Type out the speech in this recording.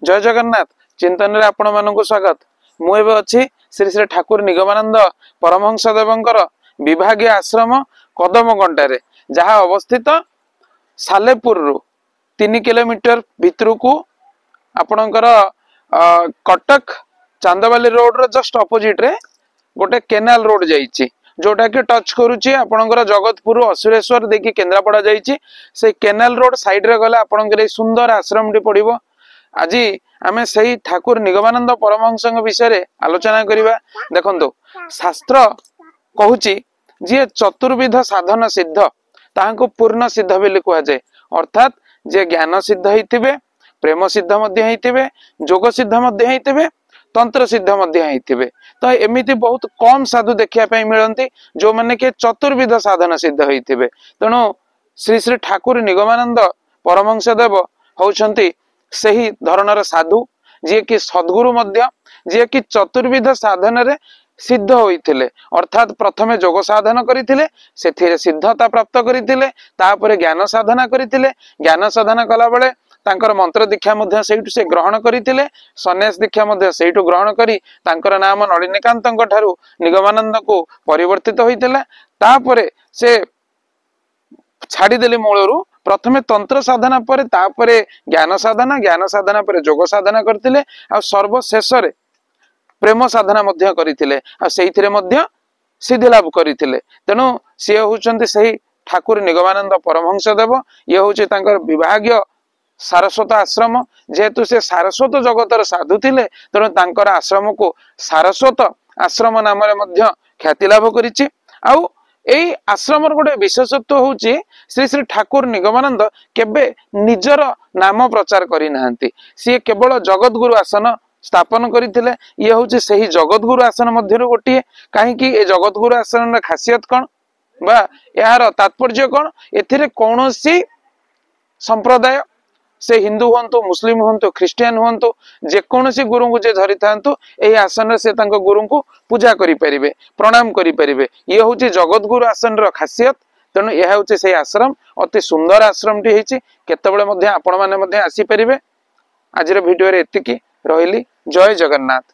जय जगन्नाथ चिंतन रे आपण मानक स्वागत। मु एबे अछि श्री श्री ठाकुर निगमानंद परमहंस देवंकर विभागीय आश्रम कदमगंटा रे, जहाँ अवस्थित सालेपुर रु 3 किलोमीटर भितर को आपणकर कटक चांदवाली रोड रो जस्ट अपोजिट रे गोटे केनाल रोड जाइछि, जोटा कि टच करुछि आपणकर जगतपुर असुरेश्वर देखि केंद्रापड़ा जाइछि। से केनाल रोड साइड रे गले आपणकर सुंदर आश्रम टी पड़िबो। आज आमे सही ठाकुर निगमानंद परमहंस विषय रे आलोचना करिबा। देखंतु शास्त्र कहूछि जे चतुर्विध साधन सिद्ध ताहाको पूर्ण सिद्ध बोली कहा जाए, अर्थात जे ज्ञान सिद्ध होइतिबे, प्रेम सिद्ध मध्य होइतिबे, जोग सिद्ध मध्य होइतिबे, तंत्र सिद्ध मध्य होइतिबे। तो एमिति बहुत कम साधु देखिया पई मिलंती जो माने के चतुर्विध साधन सिद्ध होइतिबे। तेणु श्री श्री ठाकुर निगमानंद परमहंस देव होउछंती सही धरणर साधु, जे कि सद्गुरु मध्य, जे कि चतुर्विध साधन रे सिद्ध होइथिले। अर्थात प्रथमे जोग साधन करिथिले, सेथिरे सिद्धता प्राप्त करिथिले, तापरे ज्ञान साधना करिथिले। ज्ञान साधना कला बेले तांकर मंत्र दीक्षा मध्य सेइटु से ग्रहण करिथिले, सन्यास दीक्षा मध्य सेइटु ग्रहण करी तांकर नाम नलिनीकांतଙ୍କ ठारू निगमानंद को परिवर्तित होइथिला। तापरे से छाड़ी देले मूलरू प्रथमे तंत्र साधना पर तापरे ज्ञान साधना पर जोग साधना करथिले, आ सर्वशेष रे प्रेम साधना मध्य करथिले, आ सेइथिरे मध्य सिद्धि लाभ करथिले। तेणु से होउचंती सही ठाकुर निगमानंद परमहंस देव। ये होउचे तांकर विभागीय सारस्वत आश्रम। जेहेतु से सारस्वत जगतर साधु थिले, तेणु तांकर आश्रम को सारस्वत आश्रम नाम रे मध्य ख्याति लाभ करिछि। आउ एई आश्रम गोटे विशेषत्व होउछि श्री श्री ठाकुर निगमानंद केबे निजर नाम प्रचार करि नाहंती। सी केवल जगत गुरु आसन स्थापन करथिले। ये होउछि सही जगत गुरु आसन मध्यरु गोटिए। काहे कि ए जगत गुरु आसन रा खासियत कोन बा यार तात्पर्य कोन? एथिरे कोनोसी संप्रदाय से हिंदू हुंतु, मुस्लिम हुंतु, ख्रिस्टियन हुंतु, जे कोनोसी गुरु को जे धरि थांतु एही आसन रे से तांको गुरु को पूजा करि परिबे, प्रणाम करि परिबे। ये होउछि जगत गुरु आसन रा खासियत। तेणु यह होउछि से आश्रम अति सुंदर आश्रम टी हेछि। केतबेले मध्य आपण माने मध्य आसी परिबे। आजिर वीडियो रे एतिकी रहिली। जय जगन्नाथ।